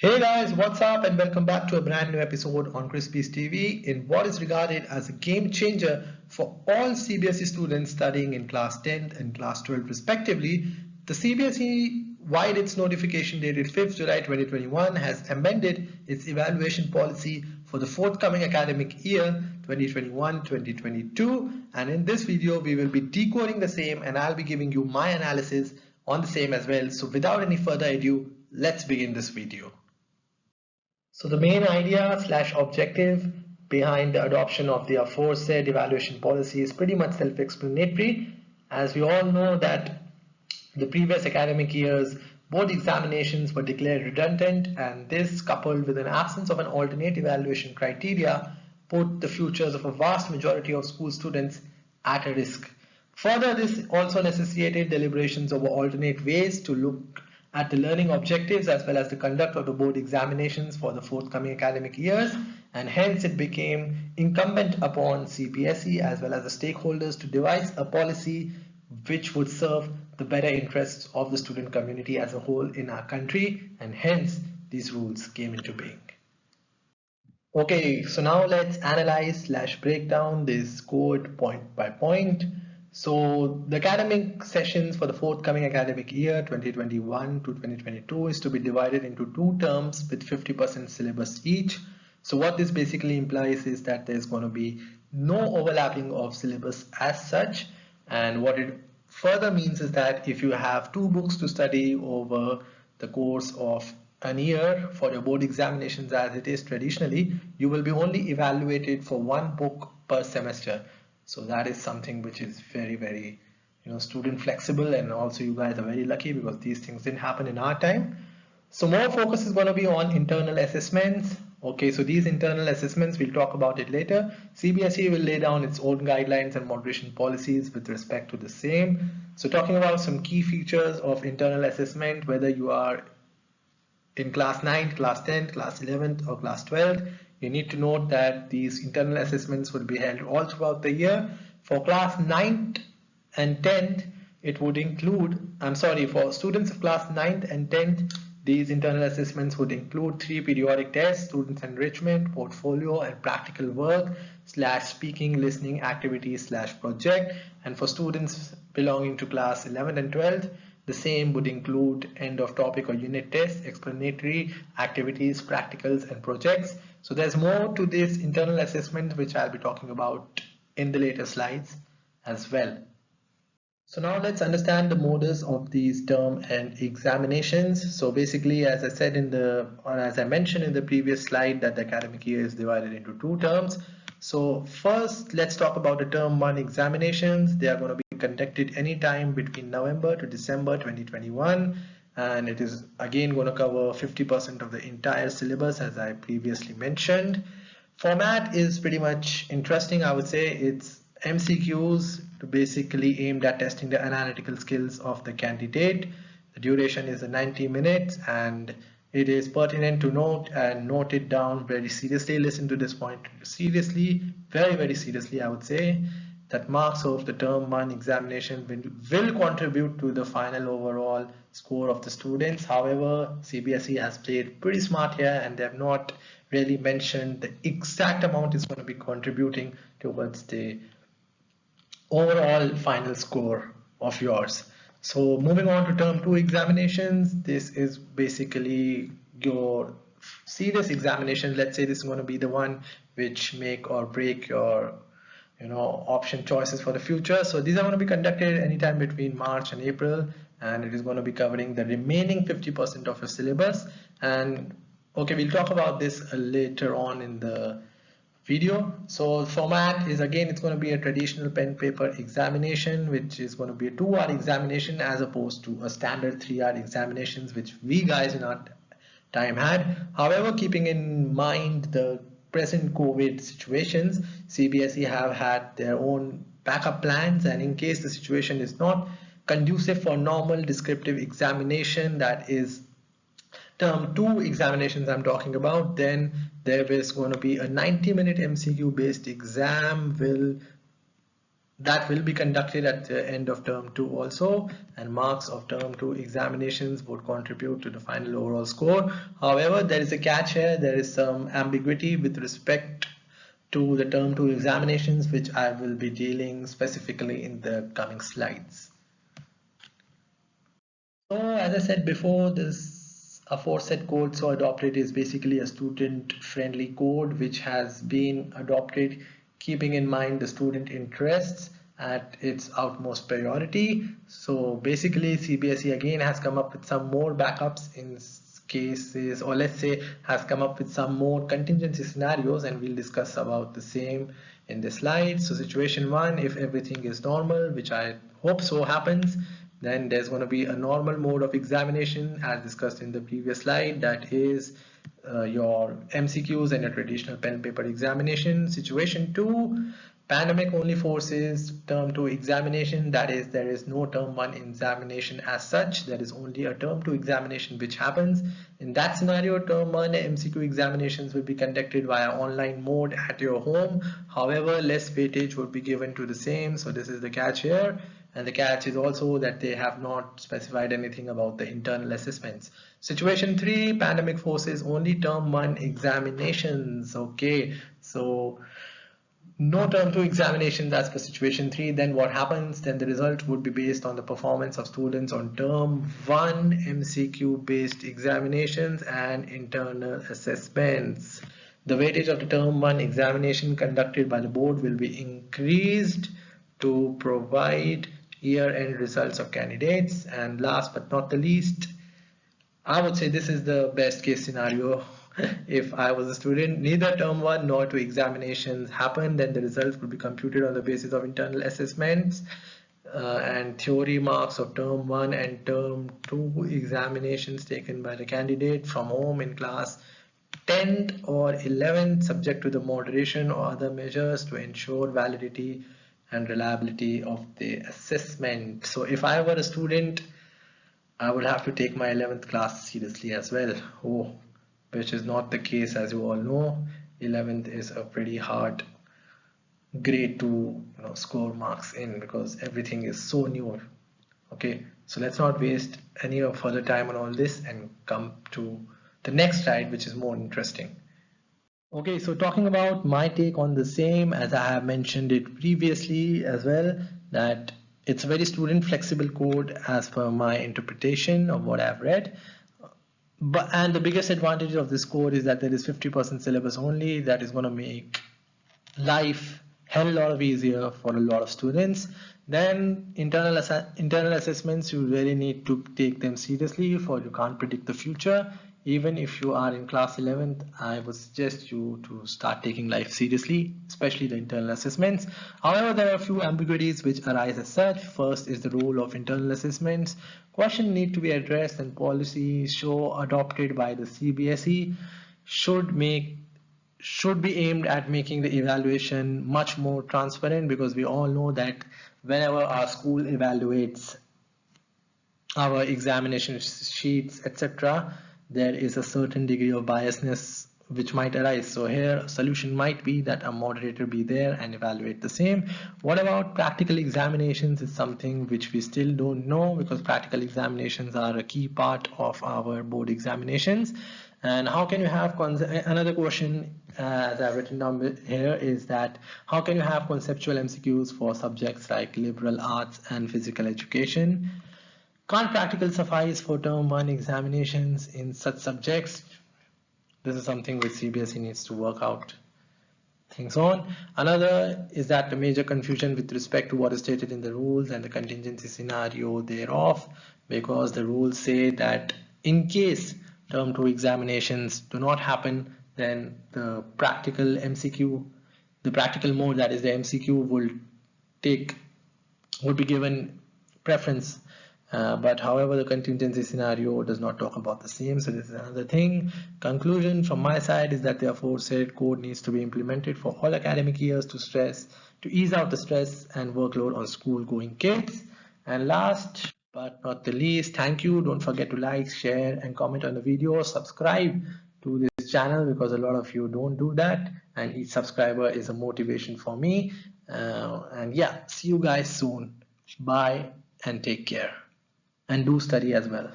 Hey guys, what's up and welcome back to a brand new episode on Crispies TV in what is regarded as a game changer for all CBSE students studying in class 10th and class 12 respectively. The CBSE, vide its notification dated 5th July 2021, has amended its evaluation policy for the forthcoming academic year 2021-2022, and in this video we will be decoding the same and I'll be giving you my analysis on the same as well. So without any further ado, let's begin this video. So the main idea / objective behind the adoption of the aforesaid evaluation policy is pretty much self-explanatory, as we all know that the previous academic year's board examinations were declared redundant, and this, coupled with an absence of an alternate evaluation criteria, put the futures of a vast majority of school students at a risk. Further, this also necessitated deliberations over alternate ways to look at the learning objectives as well as the conduct of the board examinations for the forthcoming academic years, and hence it became incumbent upon CBSE as well as the stakeholders to devise a policy which would serve the better interests of the student community as a whole in our country, and hence these rules came into being. Okay, so now let's analyze / break down this code point by point. So the academic sessions for the forthcoming academic year 2021 to 2022 is to be divided into two terms with 50% syllabus each. So what this basically implies is that there's going to be no overlapping of syllabus as such, and what it further means is that if you have two books to study over the course of an year for your board examinations as it is traditionally, you will be only evaluated for one book per semester. So that is something which is very student flexible, and also you guys are very lucky because these things didn't happen in our time. So more focus is going to be on internal assessments. Okay, so these internal assessments, we'll talk about it later. CBSE will lay down its own guidelines and moderation policies with respect to the same. So talking about some key features of internal assessment, whether you are in class 9th, class 10th, class 11th or class 12th, you need to note that these internal assessments will be held all throughout the year. For class 9th and 10th, it would include, for students of class 9th and 10th, these internal assessments would include 3 periodic tests, students enrichment, portfolio and practical work / speaking, listening activities / project. And for students belonging to class 11th and 12th, the same would include end of topic or unit tests, explanatory activities, practicals and projects. So there's more to this internal assessment which I'll be talking about in the later slides as well. So now let's understand the modus of these term and examinations. So basically, as I mentioned in the previous slide, that the academic year is divided into two terms. So first, let's talk about the term 1 examinations. They are going to be conducted anytime between November to December 2021, and it is again going to cover 50% of the entire syllabus as I previously mentioned. Format is pretty much interesting, I would say. It's MCQs to basically aimed at testing the analytical skills of the candidate. The duration is 90 minutes and it is pertinent to note and note it down very seriously. Listen to this point seriously, very seriously, I would say, that marks of the term 1 examination will contribute to the final overall score of the students. However, CBSE has played pretty smart here and they have not really mentioned the exact amount is going to be contributing towards the overall final score of yours. So moving on to term 2 examinations, this is basically your serious examination. Let's say this is going to be the one which make or break your option choices for the future. So these are going to be conducted anytime between March and April, and it is going to be covering the remaining 50% of your syllabus. And okay, we'll talk about this later on in the video. So format is, again, it's going to be a traditional pen paper examination, which is going to be a 2-hour examination as opposed to a standard 3-hour examinations which we guys in our time had. However, keeping in mind the present COVID situations, CBSE have had their own backup plans, and in case the situation is not conducive for normal descriptive examination, that is term 2 examinations I'm talking about, then there is going to be a 90-minute MCQ based exam that will be conducted at the end of term 2 also, and marks of term 2 examinations would contribute to the final overall score. However, there is a catch here. There is some ambiguity with respect to the term 2 examinations, which I will be dealing specifically in the coming slides. So as I said before, this aforesaid code so adopted is basically a student friendly code which has been adopted keeping in mind the student interests at its utmost priority. So basically CBSE again has come up with some more backups in cases, or let's say has come up with some more contingency scenarios, and we'll discuss about the same in the slide. So situation 1, if everything is normal, which I hope so happens, then there's going to be a normal mode of examination as discussed in the previous slide, that is your MCQs and your traditional pen and paper examination. Situation 2, pandemic only forces term 2 examination, that is there is no term 1 examination as such, there is only a term 2 examination which happens. In that scenario, term 1 MCQ examinations will be conducted via online mode at your home. However, less weightage would be given to the same, so this is the catch here. And the catch is also that they have not specified anything about the internal assessments. Situation 3, pandemic forces only term 1 examinations. Okay, so no term 2 examinations as per situation 3. Then what happens? Then the result would be based on the performance of students on term 1 MCQ based examinations and internal assessments. The weightage of the term 1 examination conducted by the board will be increased to provide year-end results of candidates. And last but not the least, I would say this is the best case scenario. If I was a student, neither term 1 nor 2 examinations happen, then the results will be computed on the basis of internal assessments and theory marks of term 1 and term 2 examinations taken by the candidate from home in class 10th or 11th, subject to the moderation or other measures to ensure validity and reliability of the assessment. So if I were a student, I would have to take my 11th class seriously as well. Which is not the case, as you all know. 11th is a pretty hard grade to score marks in, because everything is so new. Okay, so let's not waste any further time on all this and come to the next slide, which is more interesting. Okay, so talking about my take on the same, as I have mentioned it previously as well, that it's a very student flexible code as per my interpretation of what I've read. And the biggest advantage of this code is that there is 50% syllabus only. That is going to make life hell lot of easier for a lot of students. Then internal assessments, you really need to take them seriously, for you can't predict the future. Even if you are in class 11th, I would suggest you to start taking life seriously, especially the internal assessments. However, there are a few ambiguities which arise as such. First is the role of internal assessments. Questions need to be addressed, and policies adopted by the CBSE should be aimed at making the evaluation much more transparent, because we all know that whenever our school evaluates our examination sheets, etc., there is a certain degree of biasness which might arise. So here a solution might be that a moderator be there and evaluate the same. What about practical examinations is something which we still don't know, because practical examinations are a key part of our board examinations. And how can you have another question as I've written down here is that how can you have conceptual MCQs for subjects like liberal arts and physical education? Can't practical suffice for term 1 examinations in such subjects? This is something which CBSE needs to work out things on. Another is that the major confusion with respect to what is stated in the rules and the contingency scenario thereof, because the rules say that in case term 2 examinations do not happen, then the practical MCQ, the practical mode, that is the MCQ, would be given preference. But however, the contingency scenario does not talk about the same, so this is another thing. Conclusion from my side is that the aforesaid code needs to be implemented for all academic years to ease out the stress and workload on school going kids. And last but not the least, thank you. Don't forget to like, share and comment on the video. Subscribe to this channel, because a lot of you don't do that, and each subscriber is a motivation for me. And yeah, see you guys soon. Bye and take care. And do study as well.